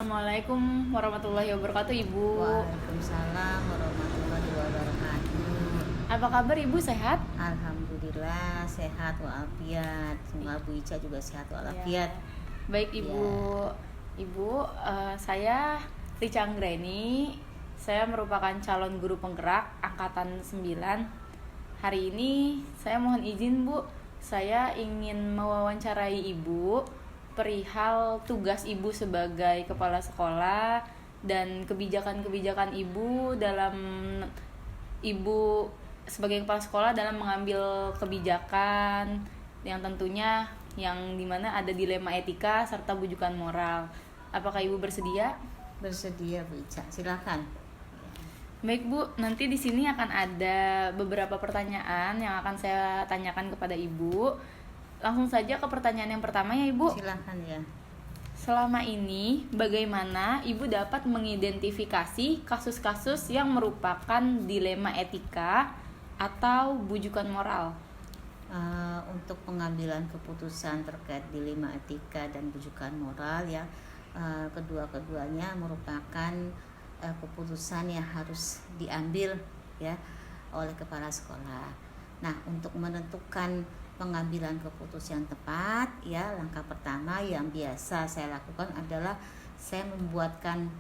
Assalamualaikum warahmatullahi wabarakatuh, Ibu. Waalaikumsalam warahmatullahi wabarakatuh. Apa kabar, Ibu? Sehat? Alhamdulillah sehat walafiat. Semoga Bu Ica juga sehat walafiat. Baik, Ibu. Ibu, saya Rica Anggreni. Saya merupakan calon guru penggerak angkatan 9. Hari ini saya mohon izin, Bu. Saya ingin mewawancarai Ibu perihal tugas Ibu sebagai kepala sekolah dan kebijakan-kebijakan Ibu dalam Ibu sebagai kepala sekolah dalam mengambil kebijakan yang tentunya yang dimana ada dilema etika serta bujukan moral. Apakah Ibu bersedia? Bersedia Bu Ica, silakan. Baik, Bu, nanti di sini akan ada beberapa pertanyaan yang akan saya tanyakan kepada Ibu. Langsung saja ke pertanyaan yang pertama ya, Ibu. Silakan ya. Selama ini, bagaimana Ibu dapat mengidentifikasi kasus-kasus yang merupakan dilema etika atau bujukan moral? Untuk pengambilan keputusan terkait dilema etika dan bujukan moral ya, kedua-keduanya merupakan keputusan yang harus diambil ya oleh kepala sekolah. Nah, untuk menentukan pengambilan keputusan yang tepat ya, langkah pertama yang biasa saya lakukan adalah saya membuatkan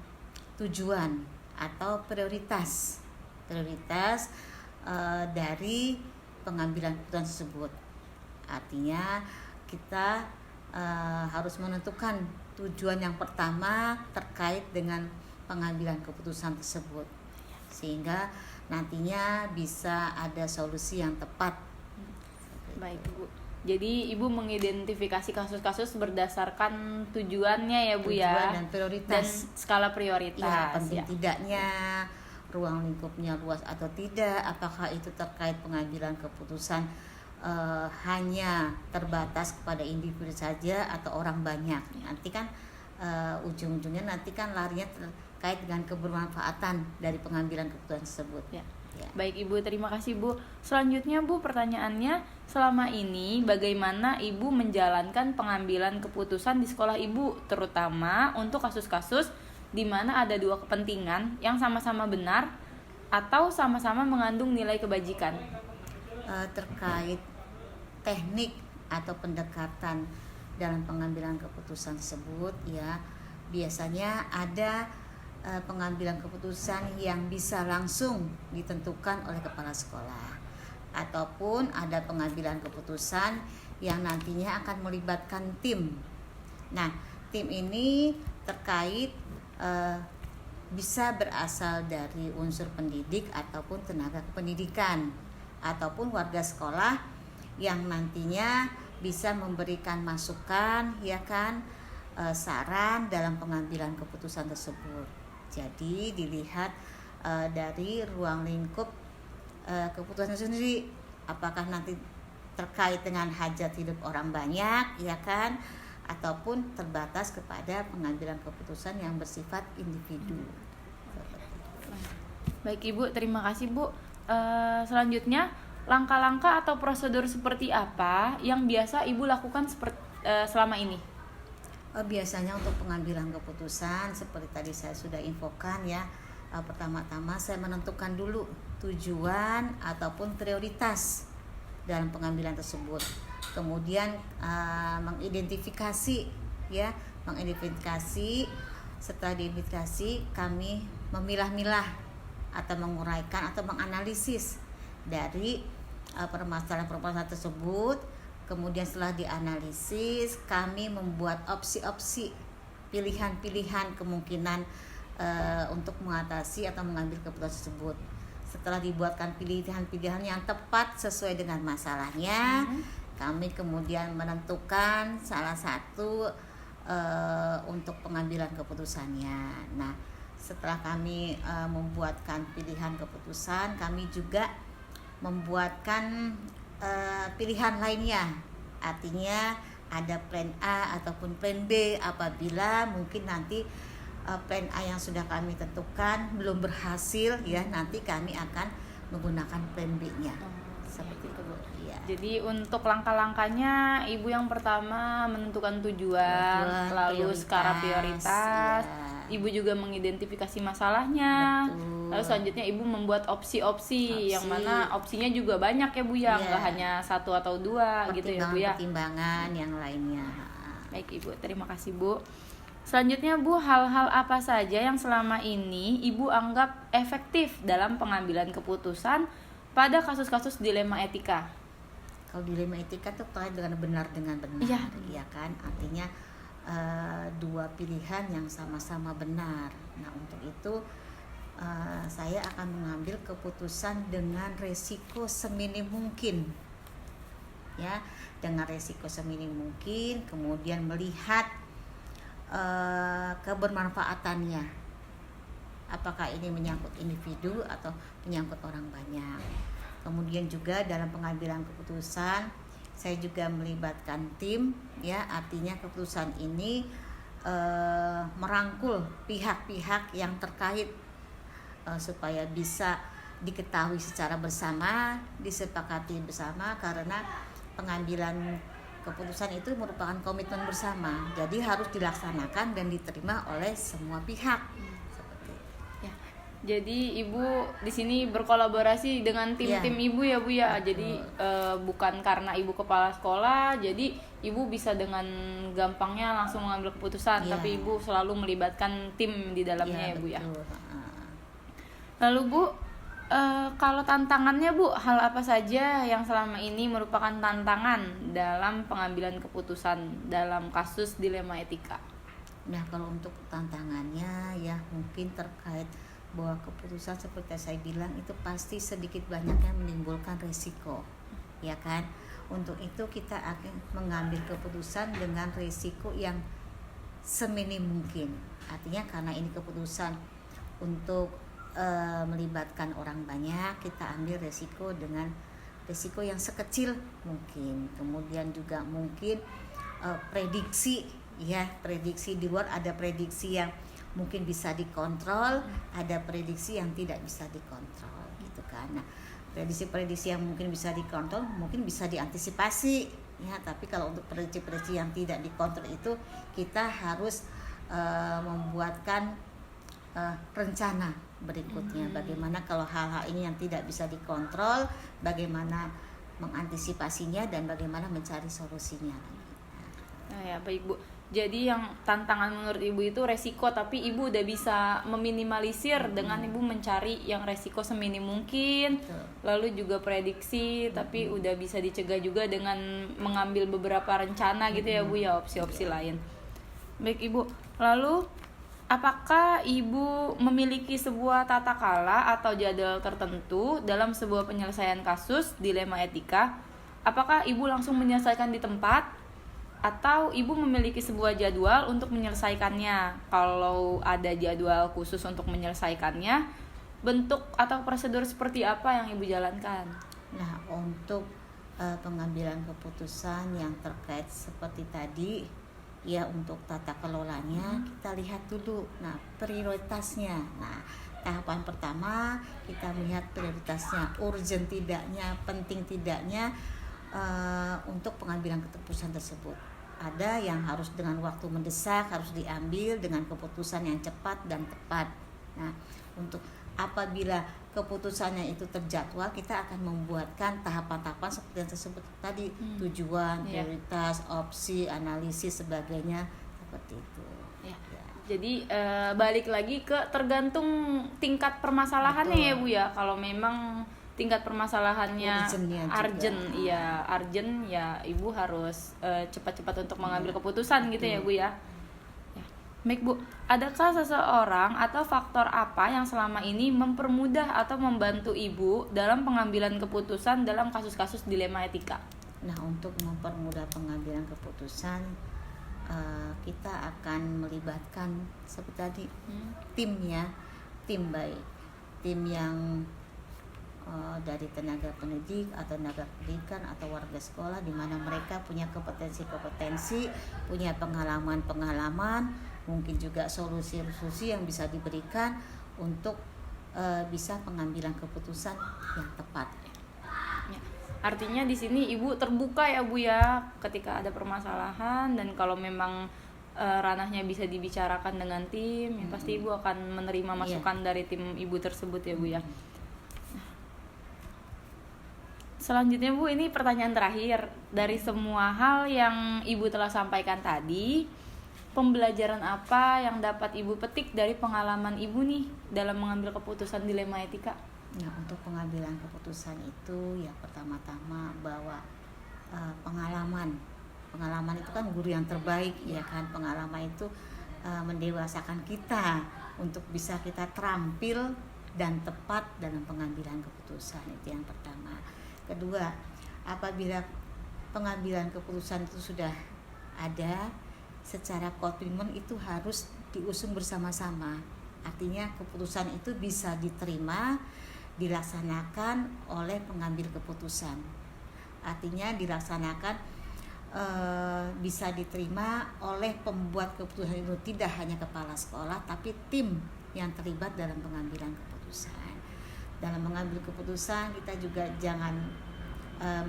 tujuan atau prioritas dari pengambilan keputusan tersebut. Artinya kita harus menentukan tujuan yang pertama terkait dengan pengambilan keputusan tersebut, sehingga nantinya bisa ada solusi yang tepat. Baik, Bu. Jadi Ibu mengidentifikasi kasus-kasus berdasarkan tujuannya ya, Bu, tujuan ya. dan prioritas dan skala prioritas. Ya, penting tidaknya, ruang lingkupnya luas atau tidak, apakah itu terkait pengambilan keputusan hanya terbatas kepada individu saja atau orang banyak. Nanti kan ujung-ujungnya nanti kan larinya terkait dengan kebermanfaatan dari pengambilan keputusan tersebut. Ya. Baik, Ibu, terima kasih, Bu. Selanjutnya, Bu, pertanyaannya, selama ini bagaimana Ibu menjalankan pengambilan keputusan di sekolah Ibu, terutama untuk kasus-kasus di mana ada dua kepentingan yang sama-sama benar atau sama-sama mengandung nilai kebajikan? Terkait teknik atau pendekatan dalam pengambilan keputusan tersebut ya, biasanya ada pengambilan keputusan yang bisa langsung ditentukan oleh kepala sekolah, ataupun ada pengambilan keputusan yang nantinya akan melibatkan tim. Nah, tim ini terkait bisa berasal dari unsur pendidik ataupun tenaga kependidikan ataupun warga sekolah yang nantinya bisa memberikan masukan ya kan, saran dalam pengambilan keputusan tersebut. Jadi dilihat dari ruang lingkup keputusan sendiri, apakah nanti terkait dengan hajat hidup orang banyak ya kan, ataupun terbatas kepada pengambilan keputusan yang bersifat individu. Baik, Ibu, terima kasih, Bu. Selanjutnya, langkah-langkah atau prosedur seperti apa yang biasa Ibu lakukan selama ini? Biasanya untuk pengambilan keputusan seperti tadi saya sudah infokan ya, pertama-tama saya menentukan dulu tujuan ataupun prioritas dalam pengambilan tersebut. Kemudian mengidentifikasi. Setelah diidentifikasi, kami memilah-milah atau menguraikan atau menganalisis dari permasalahan-permasalahan tersebut. Kemudian setelah dianalisis, kami membuat opsi-opsi, pilihan-pilihan kemungkinan untuk mengatasi atau mengambil keputusan tersebut. Setelah dibuatkan pilihan-pilihan yang tepat sesuai dengan masalahnya, kami kemudian menentukan salah satu untuk pengambilan keputusannya. Nah, setelah kami membuatkan pilihan keputusan, kami juga membuatkan pilihan lainnya. Artinya ada plan A ataupun plan B apabila mungkin nanti plan A yang sudah kami tentukan belum berhasil ya, nanti kami akan menggunakan plan B-nya. Seperti itu, Bu. Ya. Jadi untuk langkah-langkahnya, Ibu yang pertama menentukan tujuan lalu skala prioritas, Ibu juga mengidentifikasi masalahnya. Betul. Lalu selanjutnya Ibu membuat opsi-opsi yang Opsi. mana opsinya juga banyak ya Bu ya, Iya. nggak hanya satu atau dua gitu ya Bu ya. Pertimbangan yang lainnya. Baik Ibu, terima kasih Bu. Selanjutnya Bu, hal-hal apa saja yang selama ini Ibu anggap efektif dalam pengambilan keputusan pada kasus-kasus dilema etika? Kalau dilema etika itu terkait dengan benar dengan benar, Iya. ya kan? Artinya dua pilihan yang sama-sama benar. Nah, untuk itu saya akan mengambil keputusan dengan resiko seminim mungkin, ya, dengan resiko seminim mungkin, kemudian melihat kebermanfaatannya. Apakah ini menyangkut individu atau menyangkut orang banyak. Kemudian juga dalam pengambilan keputusan saya juga melibatkan tim, ya, artinya keputusan ini merangkul pihak-pihak yang terkait supaya bisa diketahui secara bersama, disepakati bersama, karena pengambilan keputusan itu merupakan komitmen bersama, jadi harus dilaksanakan dan diterima oleh semua pihak. Seperti itu. Ya. Jadi Ibu di sini berkolaborasi dengan tim-tim Ibu ya Bu ya. Betul. Jadi bukan karena Ibu kepala sekolah, jadi Ibu bisa dengan gampangnya langsung mengambil keputusan, Iya. tapi Ibu selalu melibatkan tim di dalamnya ya Bu ya. Betul. Lalu Bu, kalau tantangannya Bu, hal apa saja yang selama ini merupakan tantangan dalam pengambilan keputusan dalam kasus dilema etika? Nah, kalau untuk tantangannya ya mungkin terkait bahwa keputusan seperti saya bilang itu pasti sedikit banyaknya menimbulkan resiko, ya kan? Untuk itu kita akan mengambil keputusan dengan resiko yang seminim mungkin. Artinya karena ini keputusan untuk melibatkan orang banyak, kita ambil resiko dengan resiko yang sekecil mungkin. Kemudian juga mungkin prediksi, ya, prediksi di luar ada prediksi yang mungkin bisa dikontrol, ada prediksi yang tidak bisa dikontrol, gitu kan. Nah, prediksi-prediksi yang mungkin bisa dikontrol mungkin bisa diantisipasi, ya, tapi kalau untuk prediksi-prediksi yang tidak dikontrol itu kita harus membuatkan rencana berikutnya, bagaimana kalau hal-hal ini yang tidak bisa dikontrol, bagaimana mengantisipasinya dan bagaimana mencari solusinya. Nah ya baik Bu. Jadi yang tantangan menurut Ibu itu resiko, tapi Ibu udah bisa meminimalisir dengan Ibu mencari yang resiko seminim mungkin. Betul. Lalu juga prediksi, tapi udah bisa dicegah juga dengan mengambil beberapa rencana gitu ya Bu ya, opsi-opsi lain. Baik Ibu. Lalu apakah Ibu memiliki sebuah tata kala atau jadwal tertentu dalam sebuah penyelesaian kasus dilema etika? Apakah Ibu langsung menyelesaikan di tempat atau Ibu memiliki sebuah jadwal untuk menyelesaikannya? Kalau ada jadwal khusus untuk menyelesaikannya, bentuk atau prosedur seperti apa yang Ibu jalankan? Nah, untuk pengambilan keputusan yang terkait seperti tadi, ya, untuk tata kelolanya kita lihat dulu. Nah, prioritasnya. Nah, tahapan pertama kita melihat prioritasnya, urgent tidaknya, penting tidaknya untuk pengambilan keputusan tersebut. Ada yang harus dengan waktu mendesak, harus diambil dengan keputusan yang cepat dan tepat. Nah, untuk apabila keputusannya itu terjadwal, kita akan membuatkan tahapan-tahapan seperti yang tersebut tadi, tujuan, prioritas, opsi, analisis, sebagainya, seperti itu. Ya. Jadi balik lagi ke tergantung tingkat permasalahannya. Betul. Ya Bu ya. Kalau memang tingkat permasalahannya urgent, iya urgent, ya Ibu harus cepat-cepat untuk mengambil keputusan gitu ya Bu ya. Baik Bu, adakah seseorang atau faktor apa yang selama ini mempermudah atau membantu Ibu dalam pengambilan keputusan dalam kasus-kasus dilema etika? Nah, untuk mempermudah pengambilan keputusan, kita akan melibatkan seperti tadi tim, ya, tim baik, tim yang dari tenaga pendidik atau tenaga pendidikan atau warga sekolah, di mana mereka punya kompetensi-kompetensi, punya pengalaman-pengalaman, mungkin juga solusi-solusi yang bisa diberikan untuk bisa pengambilan keputusan yang tepat. Ya, artinya di sini Ibu terbuka ya Bu ya, ketika ada permasalahan, dan kalau memang ranahnya bisa dibicarakan dengan tim, ya pasti ibu akan menerima masukan dari tim ibu tersebut ya bu ya. Selanjutnya bu, ini pertanyaan terakhir. Dari semua hal yang ibu telah sampaikan tadi, pembelajaran apa yang dapat ibu petik dari pengalaman ibu nih dalam mengambil keputusan dilema etika? Nah, untuk pengambilan keputusan itu ya pertama-tama bahwa pengalaman itu kan guru yang terbaik ya kan. Pengalaman itu mendewasakan kita untuk bisa kita terampil dan tepat dalam pengambilan keputusan. Itu yang pertama. Kedua, apabila pengambilan keputusan itu sudah ada, secara komitmen itu harus diusung bersama-sama. Artinya keputusan itu bisa diterima, dilaksanakan oleh pengambil keputusan. Artinya dilaksanakan bisa diterima oleh pembuat keputusan itu, tidak hanya kepala sekolah tapi tim yang terlibat dalam pengambilan keputusan. Dalam mengambil keputusan kita juga jangan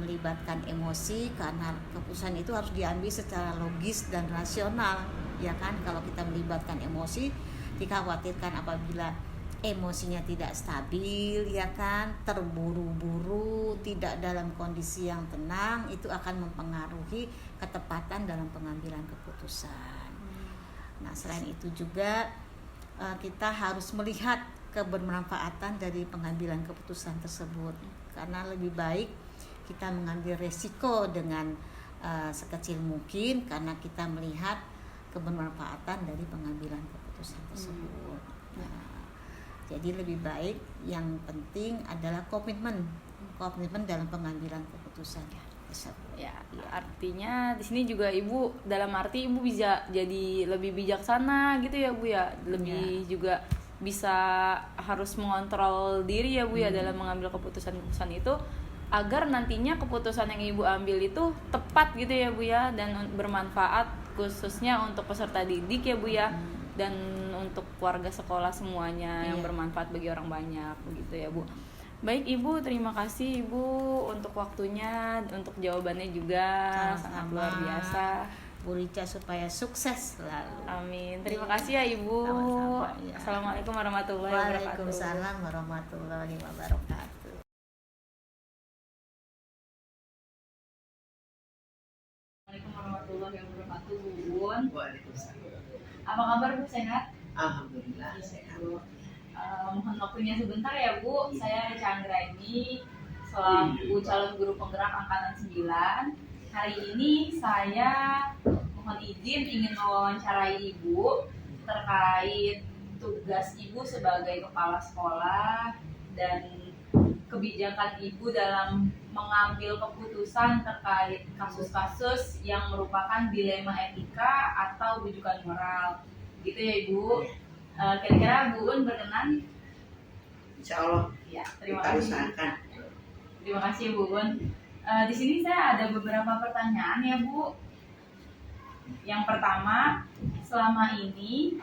melibatkan emosi, karena keputusan itu harus diambil secara logis dan rasional ya kan. Kalau kita melibatkan emosi, dikhawatirkan apabila emosinya tidak stabil ya kan, terburu-buru, tidak dalam kondisi yang tenang, itu akan mempengaruhi ketepatan dalam pengambilan keputusan. Nah, selain itu juga kita harus melihat kebermanfaatan dari pengambilan keputusan tersebut, karena lebih baik kita mengambil resiko dengan sekecil mungkin karena kita melihat kebermanfaatan dari pengambilan keputusan tersebut. Nah, jadi lebih baik, yang penting adalah komitmen dalam pengambilan keputusan tersebut. Ya, artinya di sini juga ibu dalam arti ibu bisa jadi lebih bijaksana gitu ya bu ya, lebih juga bisa harus mengontrol diri ya bu ya dalam mengambil keputusan-keputusan itu, agar nantinya keputusan yang ibu ambil itu tepat gitu ya bu ya, dan bermanfaat khususnya untuk peserta didik ya bu ya, dan untuk keluarga sekolah semuanya yang bermanfaat bagi orang banyak begitu ya bu. Baik ibu, terima kasih ibu untuk waktunya, untuk jawabannya juga. Sama-sama. Sangat luar biasa. Bu Rica supaya sukses selalu. Amin. Terima kasih ya ibu. Sama-sama, ya. Assalamualaikum warahmatullahi wabarakatuh. Waalaikumsalam warahmatullahi wabarakatuh. Assalamualaikum warahmatullahi wabarakatuh, Bu Bun. Waalaikumsalam. Apa kabar Bu, sehat? Alhamdulillah sehat. Mohon waktunya sebentar ya Bu. Saya Rica Anggraini, selaku calon guru penggerak angkatan 9. Hari ini saya mohon izin ingin mewawancarai Ibu terkait tugas Ibu sebagai kepala sekolah dan kebijakan Ibu dalam mengambil keputusan terkait kasus-kasus yang merupakan dilema etika atau rujukan moral. Gitu ya Ibu. Kira-kira Bu Un berkenan? Insya Allah. Ya, terima Kita kasih. usahakan. Terima kasih Bu Un. Di sini saya ada beberapa pertanyaan ya Bu. Yang pertama, selama ini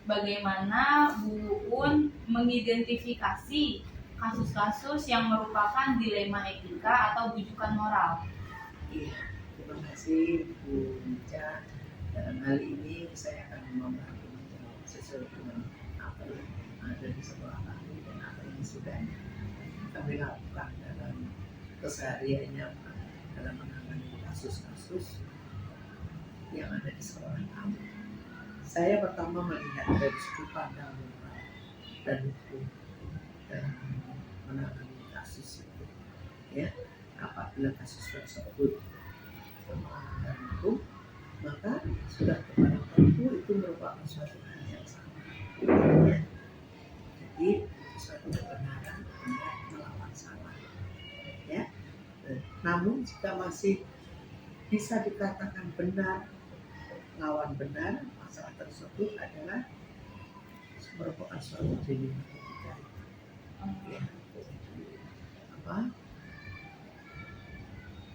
bagaimana Bu Un mengidentifikasi kasus-kasus yang merupakan dilema etika atau rujukan moral? Iya, terima kasih Bu Rica. Dalam hal ini saya akan membantu menjawab sesuai dengan apa yang ada di sekolah kami dan apa yang sudah kami lakukan dalam kesehariannya dalam menangani kasus-kasus yang ada di sekolah kami. Saya pertama melihat dari sudut pandang moral dan hukum dalam menangani kasus itu, ya. Apabila kasus tersebut melanggar hukum, maka sudah kepada tentu itu merupakan suatu hal yang salah. Ya. Jadi suatu kebenaran tidak melawan salah. Ya. Namun jika masih bisa dikatakan benar lawan benar, masalah tersebut adalah merupakan suatu dilema etika. Ya. Apa?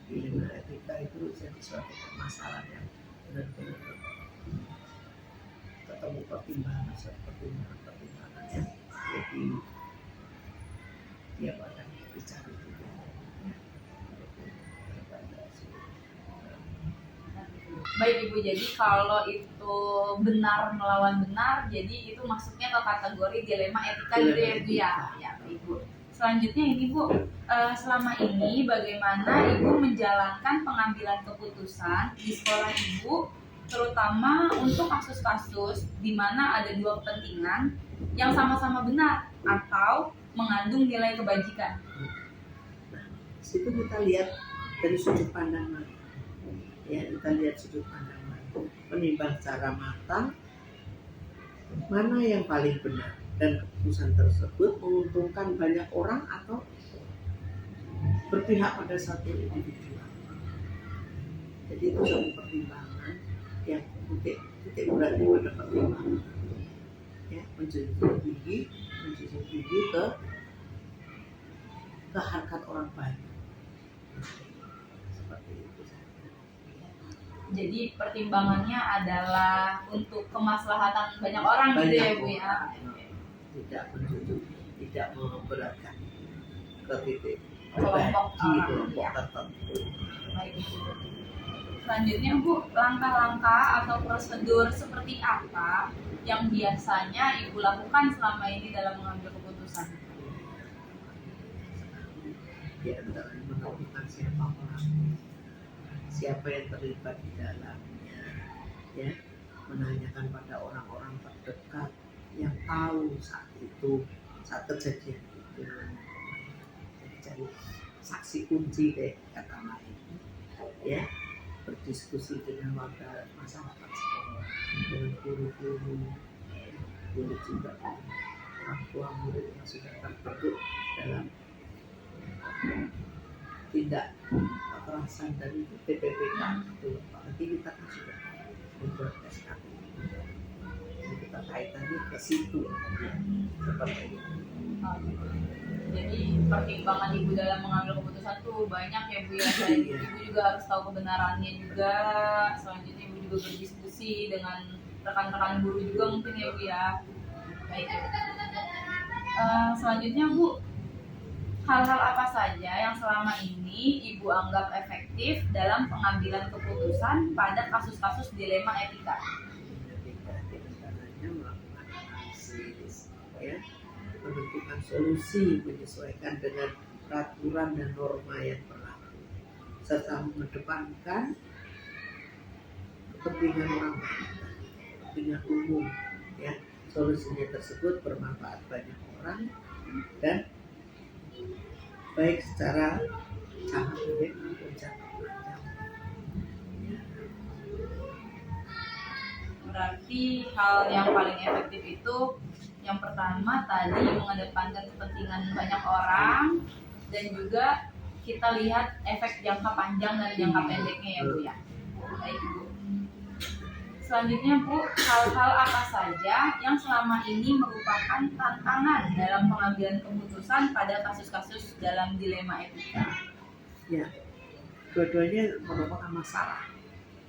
Dilema etika itu jadi suatu masalah yang benar-benar ketemu pertimbangan ya. Jadi dia akan bicara juga. Baik Ibu, jadi kalau itu benar melawan benar, jadi itu masuknya ke kategori dilema etika gitu ya Bu ya. Ya Ibu. Selanjutnya ini Bu, selama ini bagaimana Ibu menjalankan pengambilan keputusan di sekolah Ibu, terutama untuk kasus-kasus di mana ada dua kepentingan yang sama-sama benar atau mengandung nilai kebajikan. Situ kita lihat dari sudut pandang mana, ya kita lihat sudut pandang mana, menimbang secara matang mana yang paling benar dan keputusan tersebut menguntungkan banyak orang atau berpihak pada satu individu. Jadi itu satu pertimbangan yang titik beratnya pada pertimbangan, ya menjunjung tinggi ke harkat orang banyak. Seperti itu. Jadi pertimbangannya adalah untuk kemaslahatan banyak orang gitu ya Bu ya. Tidak menjunjung, tidak memberatkan ke titik Kelompok kelompok ya. tertentu. Baik Bu. Selanjutnya Bu, langkah-langkah atau prosedur seperti apa yang biasanya Ibu lakukan selama ini dalam mengambil keputusan? Di antara menemukan siapa orang, siapa yang terlibat di dalamnya, ya, menanyakan pada orang-orang terdekat yang tahu saat kejadian itu, cari saksi kunci deh kata lain, ya, berdiskusi dengan warga masyarakat sekolah, dengan guru-guru juga orang tua murid yang sudah terbentuk dalam tindak kekerasan dari PPPK itu, nanti kita kan sudah membuat SKP, kita kaitannya ke situ, ya, seperti itu. Jadi pertimbangan Ibu dalam mengambil keputusan tuh banyak ya Bu ya. Dan Ibu juga harus tahu kebenarannya juga. Selanjutnya Ibu juga berdiskusi dengan rekan-rekan guru juga mungkin ya Bu ya. Baik ya. Selanjutnya Bu, hal-hal apa saja yang selama ini Ibu anggap efektif dalam pengambilan keputusan pada kasus-kasus dilema etika? Diantaranya melakukan analisis, ya, menentukan solusi menyesuaikan dengan peraturan dan norma yang berlaku, serta mengedepankan kepentingan orang banyak, kepentingan umum, ya. Solusinya tersebut bermanfaat banyak orang dan baik secara jangka pendek maupun jangka panjang. Berarti hal yang paling efektif itu yang pertama tadi mengedepankan kepentingan banyak orang, dan juga kita lihat efek jangka panjang dan jangka pendeknya ya Bu ya. Baik Bu. Selanjutnya Bu, hal-hal apa saja yang selama ini merupakan tantangan dalam pengambilan keputusan pada kasus-kasus dalam dilema etika? Ya, dua-duanya merupakan masalah.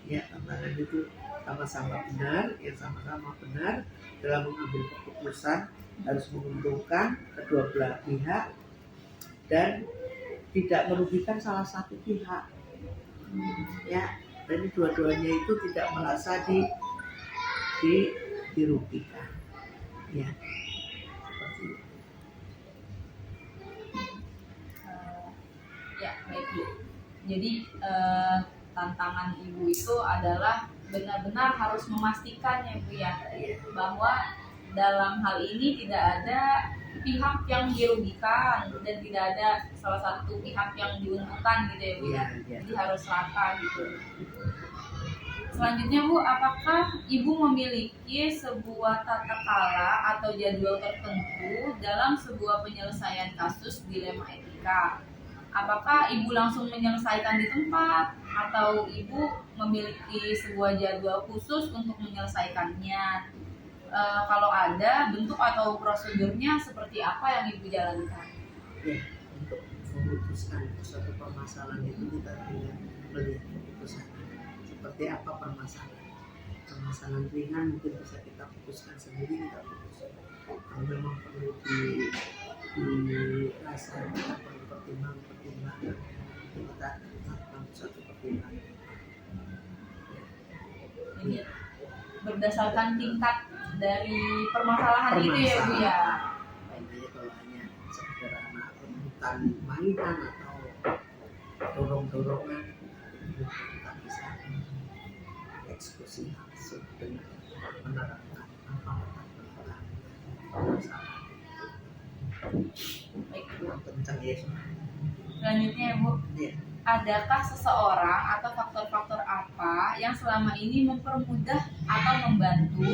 Ya, tantangan itu sama-sama benar, yang sama-sama benar dalam mengambil keputusan harus menguntungkan kedua belah pihak dan tidak merugikan salah satu pihak. Ya, dan dua-duanya itu tidak merasa dirugikan. Ya, seperti itu. Ya, baik Bu. Jadi tantangan Ibu itu adalah benar-benar harus memastikan ya Bu ya, bahwa dalam hal ini tidak ada pihak yang dirugikan dan tidak ada salah satu pihak yang diuntungkan gitu ya Bu ya. Jadi harus rata gitu. Selanjutnya Bu, apakah Ibu memiliki sebuah tata cara atau jadwal tertentu dalam sebuah penyelesaian kasus dilema etika? Apakah Ibu langsung menyelesaikan di tempat atau Ibu memiliki sebuah jadwal khusus untuk menyelesaikannya? Kalau ada, bentuk atau prosedurnya seperti apa yang Ibu jalankan? Ya, untuk memutuskan suatu permasalahan itu kita tinggal melihat keputusan seperti apa permasalahan ringan mungkin bisa kita putuskan sendiri, kita putuskan. Kalau memang perlu dirasa kita perlu pertimbangan itu kita lakukan suatu pertimbangan. Jadi berdasarkan tingkat dari permasalahan itu ya Bu ya. Makanya kalau hanya sekedar anak rebutan mainan atau dorong-dorongan, itu kita bisa eksekusi langsung dengan menerapkan apa permasalahan. Baik, Kencang ya. selanjutnya ya Bu, Iya. adakah seseorang atau faktor-faktor apa yang selama ini mempermudah atau membantu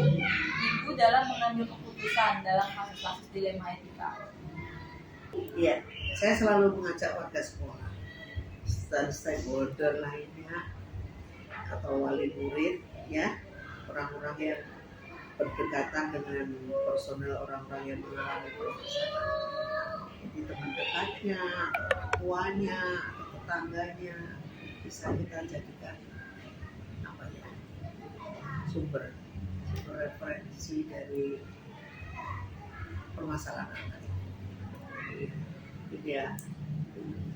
Ibu dalam mengambil keputusan dalam kasus-kasus dilema etika? Iya, saya selalu mengajak warga sekolah dan stakeholder lainnya atau wali murid, ya, orang-orang yang berdekatan dengan personel orang-orang yang mengalami permasalahan. Jadi teman dekatnya, orang tuanya, atau tetangganya bisa kita jadikan apa ya, sumber referensi dari permasalahan anak. Jadi ya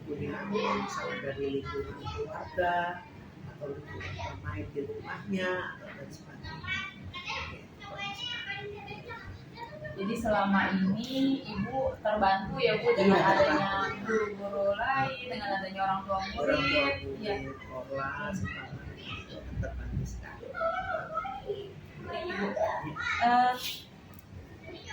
punya misalnya dari lingkungan keluarga atau lingkungan bermain di rumahnya atau dan sebagainya. Jadi selama ini Ibu terbantu ya Bu dengan Iya, adanya guru-guru lain, dengan adanya orang tua Orang tua murid, ya. murid, orlas, itu terbantu sekali. Ibu.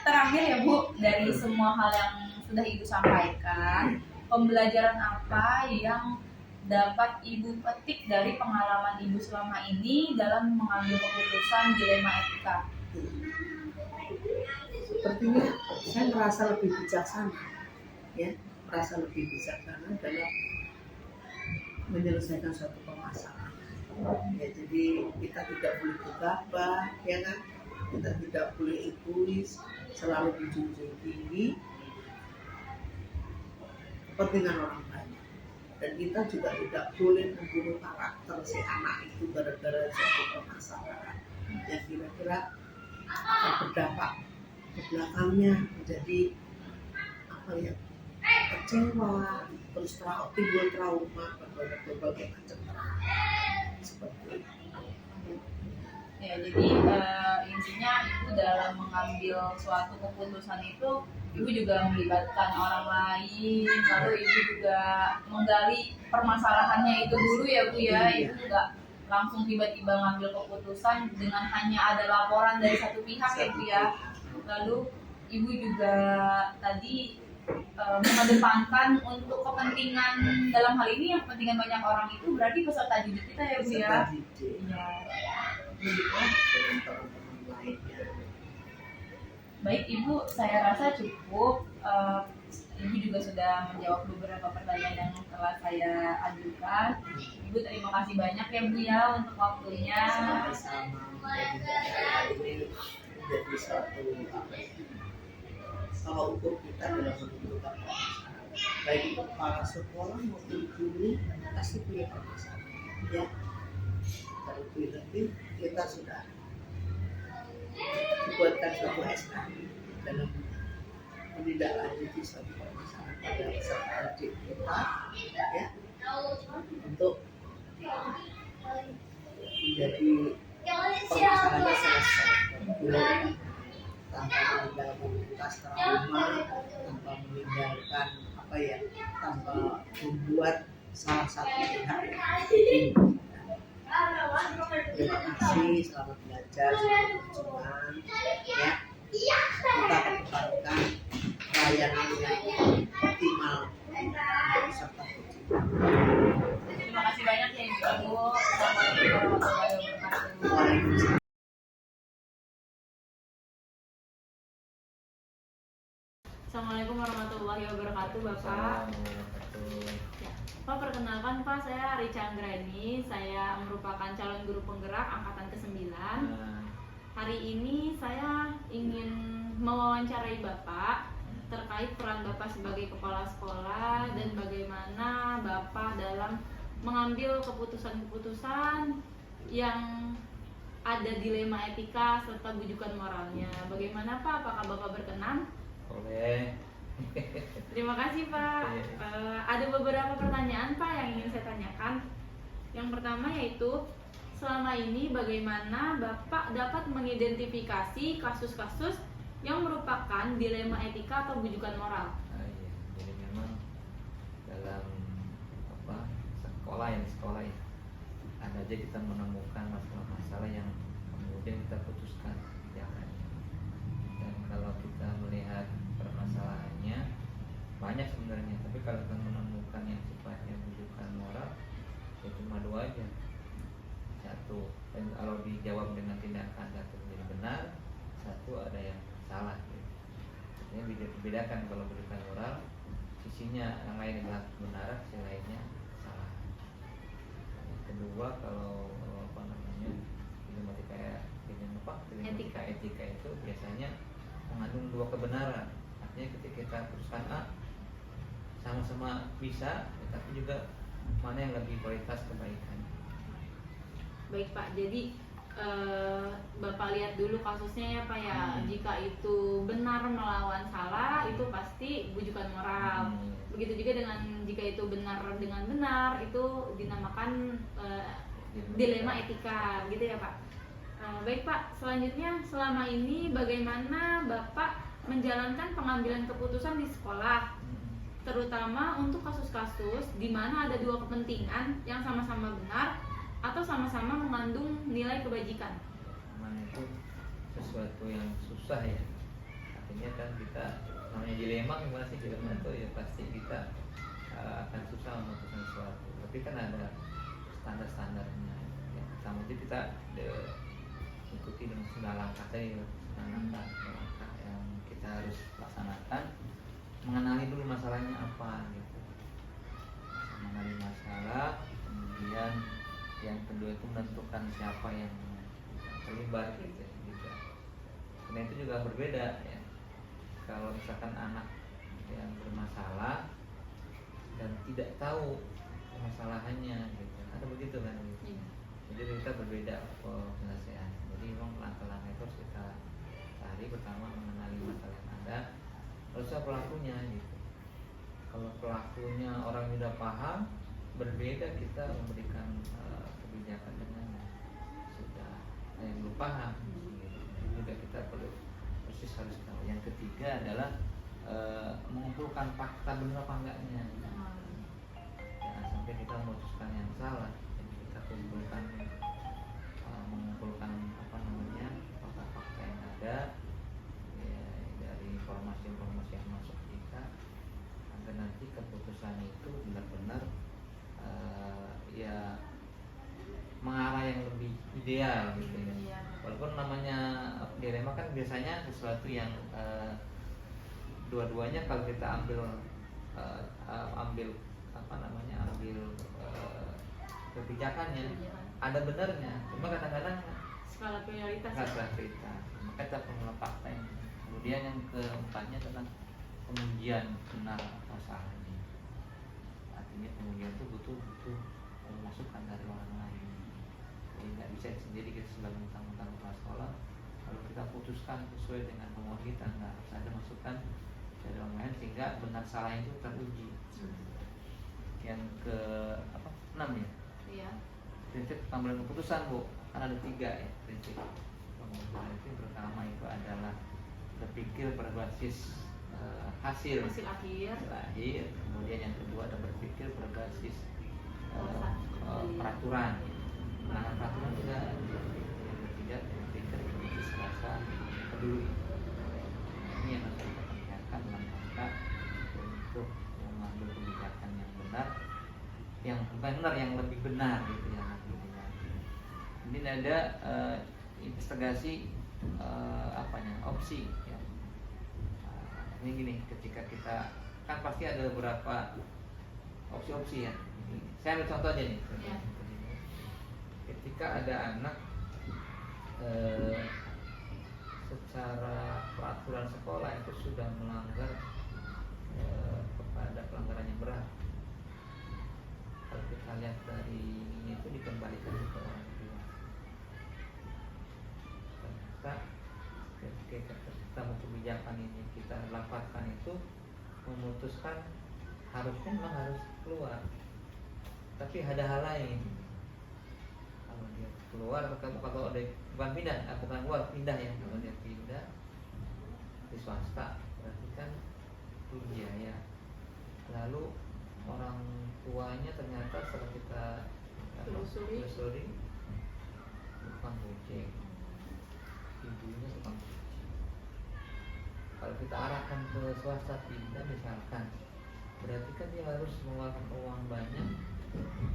Terakhir ya Bu, dari semua hal yang sudah Ibu sampaikan, pembelajaran apa yang dapat Ibu petik dari pengalaman Ibu selama ini dalam mengambil keputusan dilema etika? Sepertinya saya merasa lebih bijaksana, ya, merasa lebih bijaksana dalam menyelesaikan suatu permasalahan. Ya, jadi kita tidak boleh gegabah, ya kan? Kita tidak boleh egois, selalu dijunjung tinggi kepentingan orang banyak. Dan kita juga tidak boleh membunuh karakter si anak itu gara-gara suatu permasalahan yang kira-kira akan berdampak ke belakangnya menjadi apa ya, kecewa, terus timbul trauma berbagai macam seperti itu. Ya, jadi intinya Ibu dalam mengambil suatu keputusan itu Ibu juga melibatkan orang lain, lalu Ibu juga menggali permasalahannya itu dulu ya Bu ya. Iya. Ibu nggak langsung tiba-tiba ngambil keputusan dengan hanya ada laporan dari satu pihak ya Bu ya. Lalu Ibu juga tadi mengedepankan untuk kepentingan dalam hal ini yang kepentingan banyak orang itu berarti peserta didik kita ya Bu ya. Peserta didik. Iya. Begitu dengan teman-teman lainnya. Baik Ibu, saya rasa cukup. Ibu juga sudah menjawab beberapa pertanyaan yang telah saya ajukan. Ibu terima kasih banyak ya Bu ya untuk waktunya. Sama-sama. Ini menjadi suatu apa ya, kalau ukur kita dalam menentukan permasalahan, baik itu para sekolah maupun guru pasti punya permasalahan, ya. Kalau lebih kita sudah dibuatkan suatu SK dalam menindaklanjuti suatu permasalahan pada peserta didik kita, ya, untuk menjadi permasalahannya selesai tanpa meninggalkan bekas trauma, tanpa meninggalkan apa ya, tanpa membuat salah satu pihak bingung. Terima kasih, selamat belajar, selamat berjuang, ya. Kita kedepankan layanan yang optimal untuk peserta ujian. Terima kasih banyak ya Ibu. Assalamualaikum warahmatullahi wabarakatuh. Waalaikumsalam. Assalamualaikum warahmatullahi wabarakatuh Bapak. Ya. Pak, perkenalkan Pak, saya Richa Anggreni. Saya merupakan calon guru penggerak angkatan ke-9. Hari ini saya ingin mewawancarai Bapak terkait peran Bapak sebagai kepala sekolah dan bagaimana Bapak dalam mengambil keputusan-keputusan yang ada dilema etika serta bujukan moralnya. Bagaimana Pak? Apakah Bapak berkenan? Boleh. Terima kasih Pak. Ada beberapa pertanyaan Pak yang ingin saya tanyakan. Yang pertama yaitu selama ini bagaimana Bapak dapat mengidentifikasi kasus-kasus yang merupakan dilema etika atau bujukan moral? Iya. Jadi memang dalam sekolah ya ada aja kita menemukan masalah-masalah yang kemudian kita putuskan kebijakannya. Dan kalau kita melihat permasalahannya banyak sebenarnya, tapi kalau kita menemukan yang sifatnya bujukan moral ya cuma dua aja. Satu, dan kalau dijawab dengan tindakan satu menjadi benar, satu ada yang salah gitu. Artinya dibedakan kalau bujukan moral sisinya yang lain adalah kebenaran, sisi lainnya salah. Yang kedua, kalau dilematika etika itu biasanya mengandung dua kebenaran. Artinya ketika kita putuskan A sama-sama bisa, tapi juga mana yang lebih kualitas kebaikan. Baik Pak, jadi Bapak lihat dulu kasusnya ya Pak ya. Jika itu benar melawan salah, itu pasti bujukan moral. Begitu juga dengan jika itu benar dengan benar, itu dinamakan dilema etika, gitu ya Pak. Baik Pak, selanjutnya selama ini bagaimana Bapak menjalankan pengambilan keputusan di sekolah, terutama untuk kasus-kasus di mana ada dua kepentingan yang sama-sama benar atau sama-sama mengandung nilai kebajikan? Memang itu sesuatu yang susah ya. Artinya kan kita namanya dilema, gimana sih dilema itu ya pasti kita akan susah memutuskan sesuatu. Tapi kan ada standar-standarnya. Ya, sama aja kita ikuti dengan segala langkah tadi, langkah yang kita harus laksanakan. Mengenali dulu masalahnya apa gitu. Mengenali masalah, kemudian yang kedua itu menentukan siapa yang terlibat gitu. Karena itu juga berbeda ya. Kalau misalkan anak yang bermasalah dan tidak tahu permasalahannya gitu, ada begitu kan gitu. Jadi kita berbeda penyelesaian. Jadi memang langkah-langkah itu harus kita cari. Pertama mengenali masalah yang ada, lalu siapa pelakunya gitu. Kalau pelakunya orang yang sudah paham, berbeda kita memberikan kebijakan dengan sudah yang belum paham gitu. Jadi juga kita perlu persis harus tahu. Yang ketiga adalah mengumpulkan fakta benar apa enggaknya. Jangan sampai kita memutuskan yang salah. Jadi kita kumpulkan mengumpulkan fakta-fakta yang ada ya, dari informasi-informasi yang masuk kita, agar nanti keputusan itu benar-benar ya mengarah yang lebih ideal gitu ya. Walaupun namanya dilema kan biasanya sesuatu yang dua-duanya kalau kita ambil kebijakannya ada benarnya, cuma kadang-kadang skala prioritas. Maka kita perlu fakta yang kemudian yang keempatnya adalah pengujian benar atau salahnya. Artinya pengujian itu butuh masukan dari orang lain. Jadi nggak bisa sendiri kita sebagai mentang-mentang kepala sekolah kalau kita putuskan sesuai dengan kemauan kita, nggak harus ada masukan dari orang lain sehingga benar salah itu teruji. Yang ke 6 ya. Iya. Prinsip pengambilan keputusan Bu, kan ada 3 ya prinsip pengambilan itu. Yang pertama itu adalah berpikir berbasis hasil akhir. Kemudian yang kedua ada berpikir berbasis peraturan. Nah, peraturan juga. Yang ketiga berpikir berbasis rasa peduli. Ini yang harus kita perhatikan dalam rangka untuk mengambil kebijakan yang benar, yang benar yang lebih benar gitu ya. Ini ada investigasi opsi ya. Ini gini, ketika kita kan pasti ada beberapa opsi-opsi ya. Saya ambil contoh aja nih. Ya. Ketika ada anak secara peraturan sekolah itu sudah melanggar kepada pelanggaran yang berat, kalau kita lihat dari ini itu dikembalikan ke orang tua. Ternyata ketika kita kebijakan ini kita dapatkan itu memutuskan harusnya memang harus keluar, tapi ada hal lain. Kalau dia keluar, kalau ada bukan pindah, bukan keluar, pindah ya. Kalau dia pindah di swasta berarti kan itu biaya. Lalu orang tuanya ternyata setelah kita telusuri tukang gojek, ibunya tukang cuci. Kalau kita arahkan ke swasta pindah misalkan, berarti kan dia harus mengeluarkan uang banyak,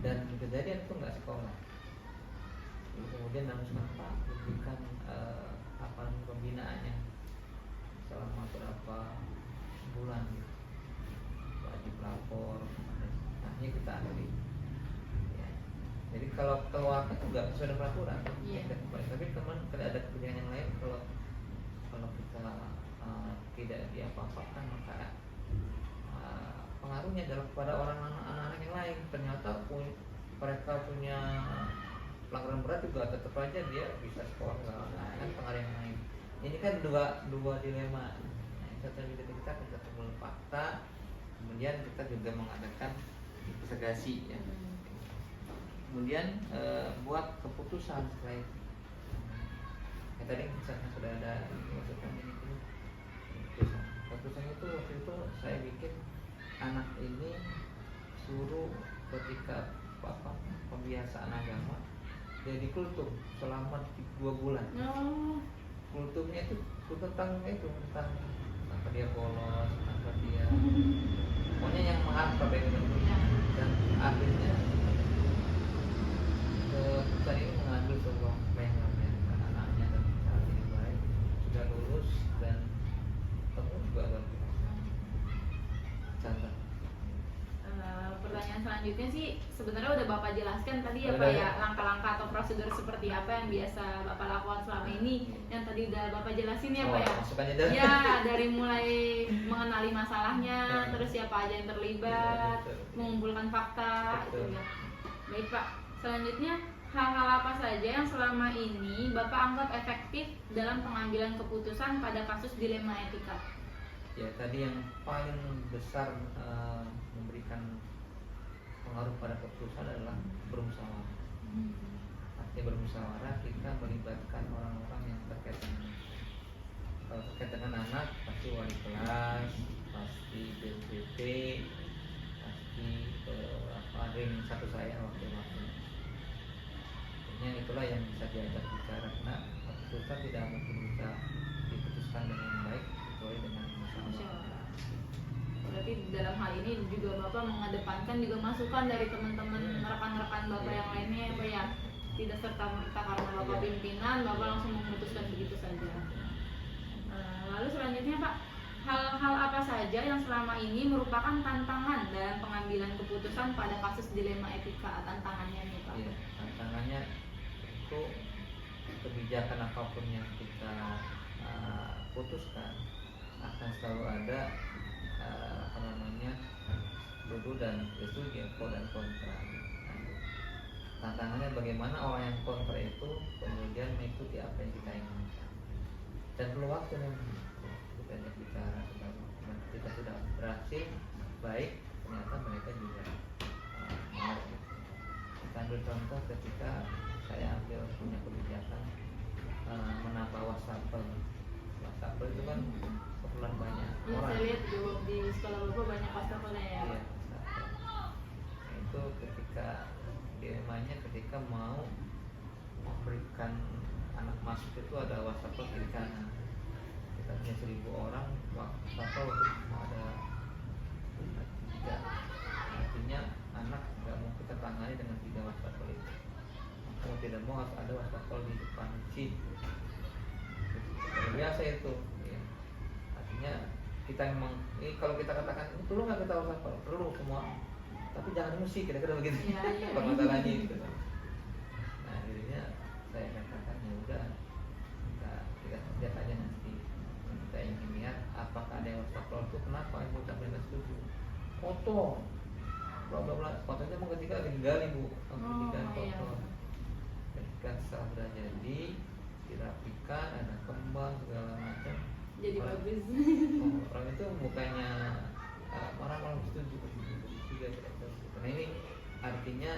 dan kejadian itu nggak sekolah. Lalu kemudian haruskan Pak diberikan apa pembinaannya selama berapa bulan gitu, wajib lapor, akhirnya kita adili. Ya. Jadi kalau keluarga itu nggak sesuai dengan peraturan, tapi teman kalau ada kebijakan yang lain, kalau kita tidak diapa-apakan, maka pengaruhnya adalah kepada anak-anak yang lain. Ternyata mereka punya pelanggaran berat juga tetap aja dia bisa sekolah, kan pengaruh yang lain. Ini kan dua dilema. Satu kita ketemu fakta, kemudian kita juga mengadakan investigasi ya. Kemudian buat keputusan setelah itu. Ya, tadi misalnya sudah ada masukan ini keputusan itu waktu itu saya bikin anak ini suruh ketika pembiasaan agama jadi kultum selama 2 bulan. Kultumnya itu tentang apa dia bolos, apa dia pokoknya yang menghafal dan akhirnya keputusan ini mengambil sebuah pelajaran anaknya dan saat ini baik sudah lulus dan kamu juga luar biasa. Contoh. Pertanyaan selanjutnya sih sebenarnya udah Bapak jelaskan tadi ya Pak ya, langkah-langkah atau prosedur seperti apa yang biasa Bapak lakukan selama ini, yang tadi udah Bapak jelasin ya Pak ya. Ya, dari mulai mengenali masalahnya, terus siapa aja yang terlibat, mengumpulkan fakta itu ya. Baik Pak, selanjutnya hal-hal apa saja yang selama ini Bapak anggap efektif dalam pengambilan keputusan pada kasus dilema etika? Ya, tadi yang paling besar memberikan pengaruh pada keputusan adalah bermusyawarah. Artinya bermusyawarah, kita melibatkan orang-orang yang terkait dengan, kalau terkait dengan anak pasti wali kelas, pasti BPP, pasti ring satu saya waktu-waktu. Itulah yang bisa diajak bicara, karena keputusan tidak mungkin bisa diputuskan dengan baik kecuali dengan musyawarah. Berarti dalam hal ini juga Bapak mengedepankan juga masukan dari teman-teman rekan-rekan Bapak yang lainnya ya Pak ya. Tidak serta-merta karena Bapak pimpinan Bapak langsung memutuskan begitu saja. Lalu selanjutnya Pak, hal-hal apa saja yang selama ini merupakan tantangan dalam pengambilan keputusan pada kasus dilema etika? Tantangannya nih Pak. Ya, tantangannya itu kebijakan apapun yang kita putuskan akan selalu ada pro dan setuju, pro dan kontra. Tantangannya bagaimana orang yang kontra itu kemudian mengikuti apa yang kita inginkan, dan perlu waktu memang kita bicara. Kita sudah berhasil baik, ternyata mereka juga mau. Kita ambil contoh ketika saya punya kebijakan menambah wastafel itu kan keperluan banyak orang. Saya lihat di sekolah Bapak banyak wastafelnya ya. Iya, itu ketika dilemanya ketika mau memberikan anak masuk itu ada wastafel kiri kanan. Kita punya 1.000 orang, wastafel ada 3. Artinya anak nggak mau kita tangani dengan 3 wastafel itu. Mau tidak mau harus ada wastafel di depan seat. Biasa itu ya. Artinya kita memang kalau kita katakan perlu nggak kita wastafel, perlu semua, tapi jangan emosi, kira-kira begitu permasalahannya itu. Nah jadinya saya katakan ya udah kita lihat aja nanti, kita ingin lihat apakah ada yang wastafel itu kenapa ibu sampai nggak setuju, foto bla bla bla, fotonya mau ketika digali Bu, foto. Ketika setelah sudah jadi dirapikan, ada kembang segala macam, jadi bagus. Orang itu bukannya orang setuju juga tidak setuju. Karena ini artinya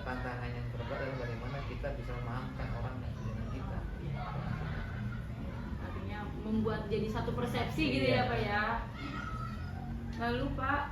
tantangan yang terberat adalah bagaimana kita bisa memahamkan orang yang dengan kita. Artinya membuat jadi satu persepsi gitu ya Pak ya. Lalu Pak,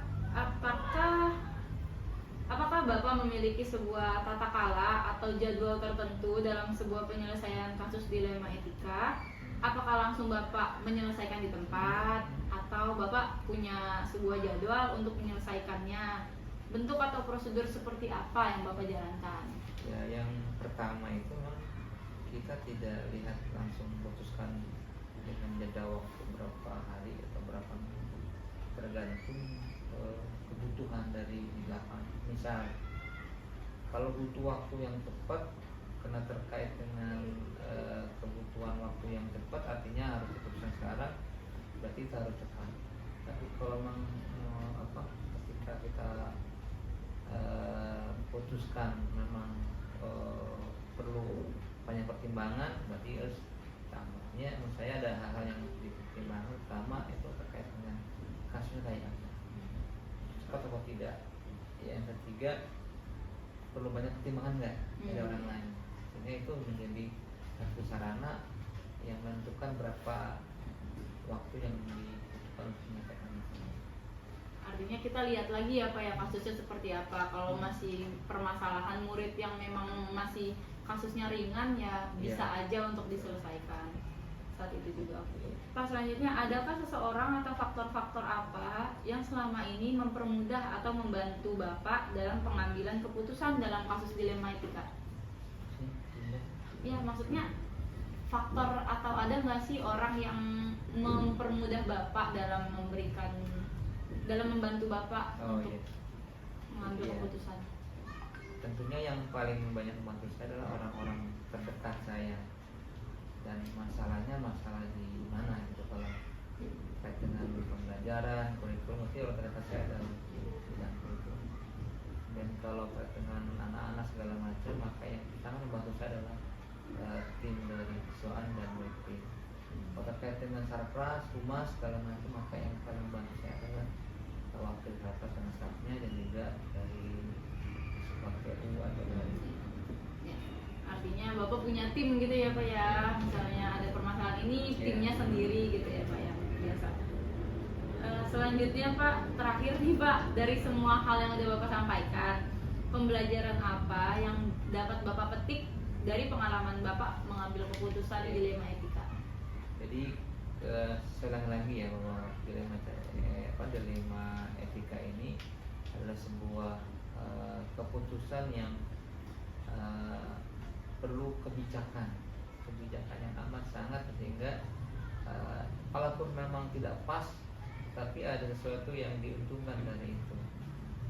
apakah Bapak memiliki sebuah tata kala atau jadwal tertentu dalam sebuah penyelesaian kasus dilema etika? Apakah langsung Bapak menyelesaikan di tempat atau Bapak punya sebuah jadwal untuk menyelesaikannya? Bentuk atau prosedur seperti apa yang Bapak jalankan? Ya, yang pertama itu memang kita tidak lihat langsung memutuskan dengan jeda waktu berapa hari atau berapa minggu, tergantung kebutuhan dari di lapangan. Misal kalau butuh waktu yang cepat karena terkait dengan kebutuhan waktu yang cepat, artinya harus diputuskan sekarang, berarti kita harus cepat. Tapi kalau memang ketika kita putuskan memang perlu banyak pertimbangan, berarti harus tambahnya. Menurut saya ada hal-hal yang harus dipertimbangkan. Pertama itu terkait dengan kasusnya kayak apa, cepat atau tidak. Yang ketiga, perlu banyak pertimbangan nggak dari orang lain, sehingga itu menjadi satu sarana yang menentukan berapa waktu yang dibutuhkan untuk menyelesaikan itu. Artinya kita lihat lagi ya Pak ya kasusnya seperti apa. Kalau masih permasalahan murid yang memang masih kasusnya ringan ya bisa aja untuk diselesaikan saat itu juga. Pak, selanjutnya adakah seseorang atau faktor-faktor apa yang selama ini mempermudah atau membantu Bapak dalam pengambilan keputusan dalam kasus dilema etika? Ya, maksudnya faktor atau ada nggak sih orang yang mempermudah Bapak dalam membantu Bapak untuk mengambil keputusan? Tentunya yang paling banyak membantu saya adalah orang-orang terdekat saya, dan masalahnya masalah di mana gitu. Kalau terkait dengan pembelajaran, kurikulum, mesti orang terdekat saya dalam bidang kurikulum. Dan kalau terkait dengan anak-anak segala macam, maka yang sangat membantu saya adalah tim dari siswaan dan murid. Kalau terkait dengan sarpras, humas segala macam, maka yang paling membantu saya adalah wakil sarpras dan stafnya, dan juga dari PU atau dari. Artinya Bapak punya tim gitu ya Pak ya. Misalnya ada permasalahan ini, timnya sendiri gitu ya Pak ya. Biasa. Selanjutnya Pak, terakhir nih Pak, dari semua hal yang udah Bapak sampaikan, pembelajaran apa yang dapat Bapak petik dari pengalaman Bapak mengambil keputusan di dilema etika? Jadi sekali lagi ya bahwa dilema etika ini adalah sebuah keputusan yang perlu kebijakan yang amat sangat, sehingga kalaupun memang tidak pas, tapi ada sesuatu yang diuntungkan dari itu.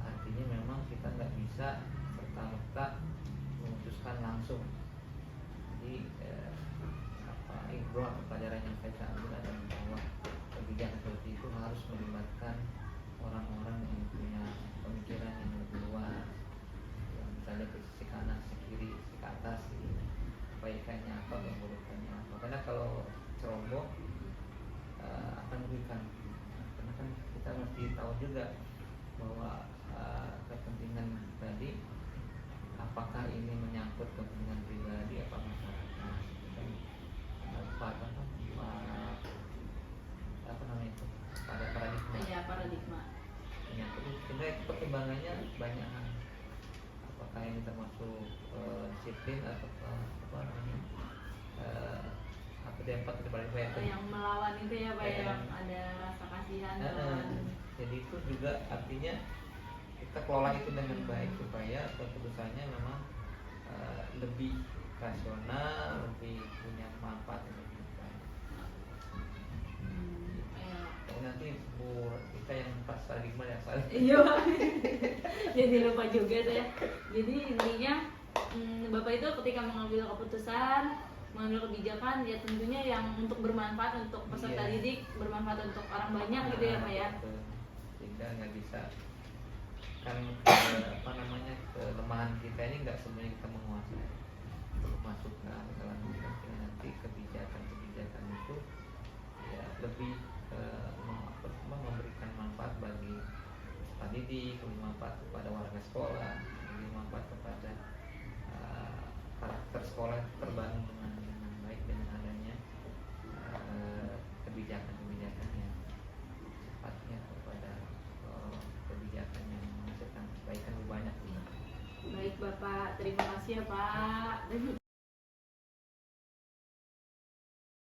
Artinya memang kita nggak bisa serta-merta memutuskan langsung. Jadi ibrah pelajaran yang saya ambil adalah bahwa kebijakan seperti itu harus melibatkan orang-orang yang punya pemikiran yang lebih luas, yang misalnya ke sisi kanan, sisi kiri, sisi ke atas, kebaikannya apa, keburukannya apa. Karena kalau ceroboh akan merugikan. Karena kan kita mesti tahu juga bahwa kepentingan tadi, apakah ini menyangkut kepentingan pribadi apa masyarakat. Apa namanya itu? Pada paradigma. Ya, paradigma. Ya, jadi sebenarnya pertimbangannya banyak. Apakah ini termasuk disiplin atau apa namanya? Apa dapat daripada yang melawan itu ya Pak, yang ada rasa kasihan. Jadi itu juga artinya kita kelola itu dengan baik supaya keputusannya memang lebih rasional, lebih punya manfaat yang lebih baik. Nanti Bu kita yang pas paradigma ya soalnya. Iya. Jadi lupa juga saya. Jadi intinya Bapak itu ketika mengambil keputusan, mengambil kebijakan ya tentunya yang untuk bermanfaat untuk peserta didik, bermanfaat untuk orang banyak gitu ya Pak ya. Sehingga nggak bisa kan kelemahan kita ini nggak semuanya kita menguasai. Masukkan dalam nanti kebijakan itu ya lebih memberikan manfaat bagi peserta didik, manfaat kepada warga sekolah. memberi manfaat kepada karakter sekolah terbangun dengan baik dengan adanya kebijakan-kebijakan yang sifatnya kepada kebijakan yang menghasilkan kebaikan lebih banyak. Baik Bapak, terima kasih ya Pak.